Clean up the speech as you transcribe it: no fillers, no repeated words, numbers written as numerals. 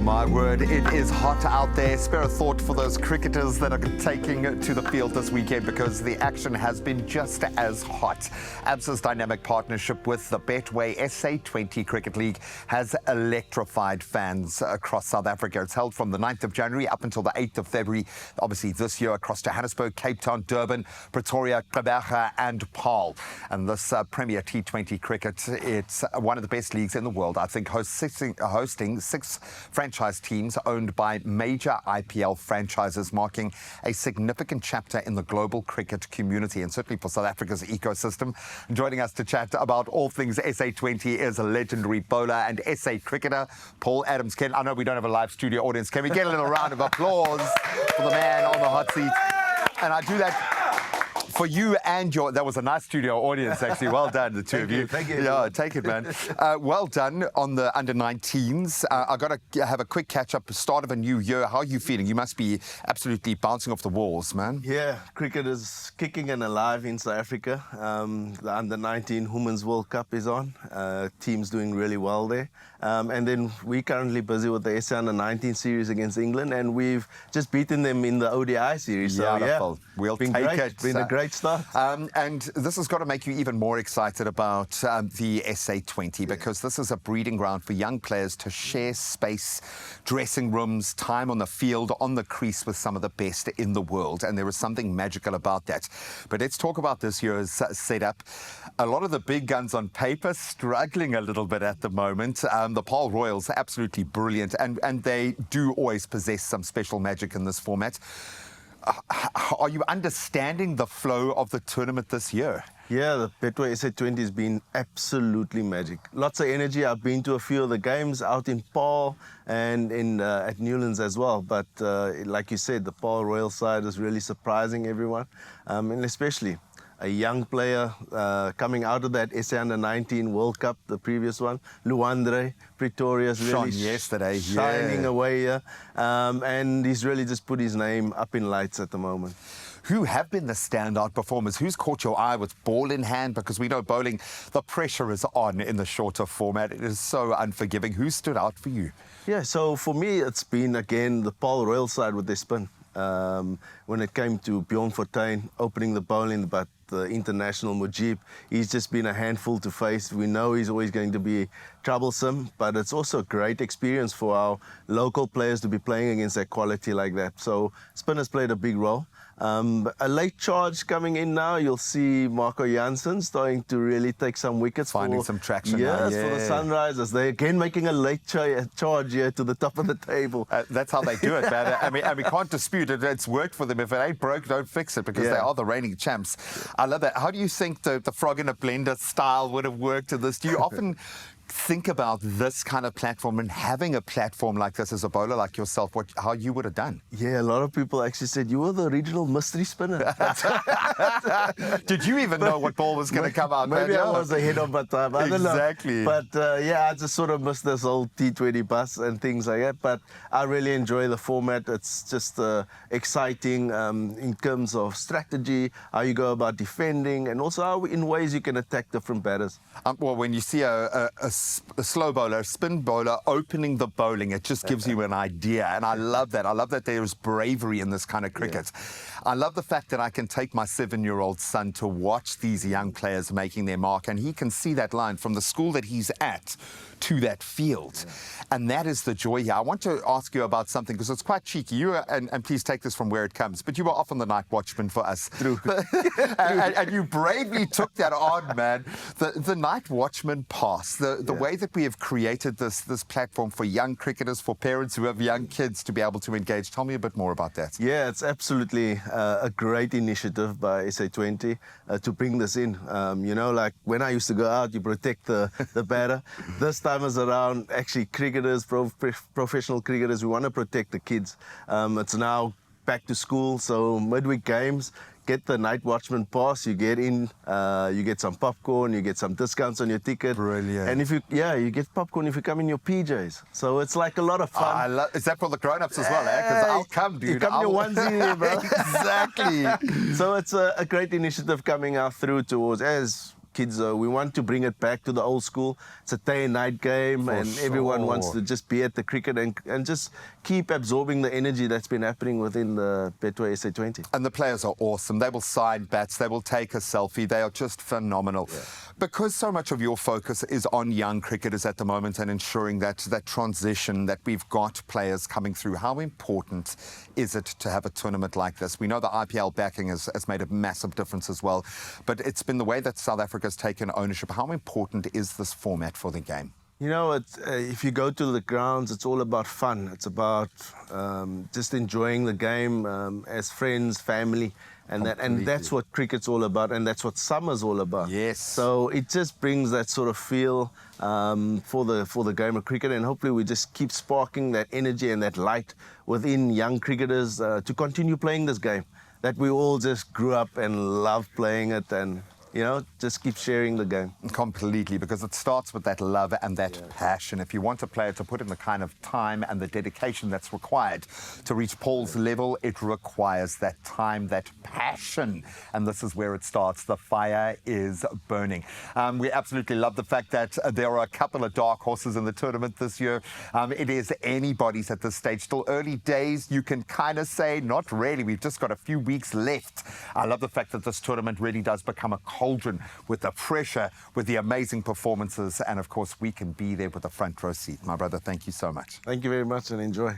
My word, it is hot out there. Spare a thought for those cricketers that are taking to the field this weekend because the action has been just as hot. Absa's dynamic partnership with the Betway SA20 Cricket League has electrified fans across South Africa. It's held from the 9th of January up until the 8th of February. Obviously this year across Johannesburg, Cape Town, Durban, Pretoria, Gqeberha and Paarl. And this Premier T20 cricket, it's one of the best leagues in the world. I think hosting 6 franchise teams owned by major IPL franchises, marking a significant chapter in the global cricket community and certainly for South Africa's ecosystem. Joining us to chat about all things SA20 is a legendary bowler and SA cricketer, Paul Adams. Ken, I know we don't have a live studio audience. Can we get a little round of applause for the man on the hot seat? And I do that for you and your... That was a nice studio audience, actually. Well done, the two of you. Thank you. Yeah, take it, man. Well done on the under-19s. I've got to have a quick catch-up, start of a new year. How are you feeling? You must be absolutely bouncing off the walls, man. Yeah, cricket is kicking and alive in South Africa. The under-19 Women's World Cup is on. Team's doing really well there. And then we're currently busy with the SA under-19 series against England, and we've just beaten them in the ODI series. So, yeah, we'll take great. it. It's been a great start. And this has got to make you even more excited about the SA20 because this is a breeding ground for young players to share space, dressing rooms, time on the field, on the crease with some of the best in the world. And there is something magical about that. But let's talk about this year's setup. A lot of the big guns on paper struggling a little bit at the moment. The Paarl Royals are absolutely brilliant, and they do always possess some special magic in this format. Are you understanding the flow of the tournament this year? Yeah, the Betway SA20 has been absolutely magic. Lots of energy. I've been to a few of the games out in Paarl and at Newlands as well. But like you said, the Paarl Royal side is really surprising everyone, and especially a young player coming out of that SA Under-19 World Cup, the previous one, Luandre, Pretoria's really yesterday, shining away here. And he's really just put his name up in lights at the moment. Who have been the standout performers? Who's caught your eye with ball in hand? Because we know bowling, the pressure is on in the shorter format. It is so unforgiving. Who stood out for you? Yeah, so for me, it's been, again, the Paarl Royal side with their spin. When it came to Bjorn Fortuin opening the bowling, but the international Mujib, he's just been a handful to face. We know he's always going to be troublesome, but it's also a great experience for our local players to be playing against that quality like that. So spin has played a big role. A late charge coming in now, you'll see Marco Jansen starting to really take some wickets. Finding some traction now. Yes, for the Sunrisers. They're again making a late charge here to the top of the table. That's how they do it, man. And we can't dispute it. It's worked for them. If it ain't broke, don't fix it, because they are the reigning champs. I love that. How do you think the frog in a blender style would have worked in this? Do you often think about this kind of platform and having a platform like this as a bowler like yourself, how you would have done? Yeah, a lot of people actually said you were the original mystery spinner. Did you even know what ball was going to come out? Maybe I was ahead of my time. I don't know. Exactly. But yeah, I just sort of missed this whole T20 bus and things like that. But I really enjoy the format. It's just exciting in terms of strategy, how you go about defending, and also how in ways you can attack different batters. Well, when you see a slow bowler, a spin bowler opening the bowling, it just gives you an idea. And I love that. I love that there is bravery in this kind of cricket. Yeah. I love the fact that I can take my 7-year-old son to watch these young players making their mark, and he can see that line from the school that he's at to that field. Yeah. And that is the joy here. I want to ask you about something, because it's quite cheeky. You were, and please take this from where it comes, but you were often the night watchman for us. True. and you bravely took that on, man. The night watchman pass, the way that we have created this platform for young cricketers, for parents who have young kids to be able to engage. Tell me a bit more about that. Yeah, it's absolutely a great initiative by SA20 to bring this in. You know, like when I used to go out, you protect the batter. This time is around actually cricketers, professional cricketers. We want to protect the kids. It's now back to school, so midweek games. Get the night watchman pass, you get in, you get some popcorn, you get some discounts on your ticket. Brilliant. And if you get popcorn if you come in your PJs. So it's like a lot of fun. Is that for the grown-ups as well, Because I'll come, dude. You come in your onesie, bro. Exactly. So it's a great initiative coming out through towards, as kids. We want to bring it back to the old school. It's a day and night game, and everyone wants to just be at the cricket and just keep absorbing the energy that's been happening within the Betway SA20. And the players are awesome. They will sign bats. They will take a selfie. They are just phenomenal. Yeah. Because so much of your focus is on young cricketers at the moment and ensuring that transition, that we've got players coming through, how important is it to have a tournament like this? We know the IPL backing has made a massive difference as well, but it's been the way that South Africa's taken ownership. How important is this format for the game? You know, if you go to the grounds, it's all about fun. It's about just enjoying the game as friends, family, and that's what cricket's all about, and that's what summer's all about. Yes. So it just brings that sort of feel for the game of cricket, and hopefully we just keep sparking that energy and that light within young cricketers to continue playing this game that we all just grew up and love playing it, and you know, just keep sharing the game. Completely, because it starts with that love and that passion. If you want a player to put in the kind of time and the dedication that's required to reach Paul's level, it requires that time, that passion. And this is where it starts. The fire is burning. We absolutely love the fact that there are a couple of dark horses in the tournament this year. It is anybody's at this stage. Still early days, you can kind of say, not really. We've just got a few weeks left. I love the fact that this tournament really does become a cauldron with the pressure, with the amazing performances, and of course we can be there with a front row seat. My brother, thank you so much. Thank you very much, and enjoy.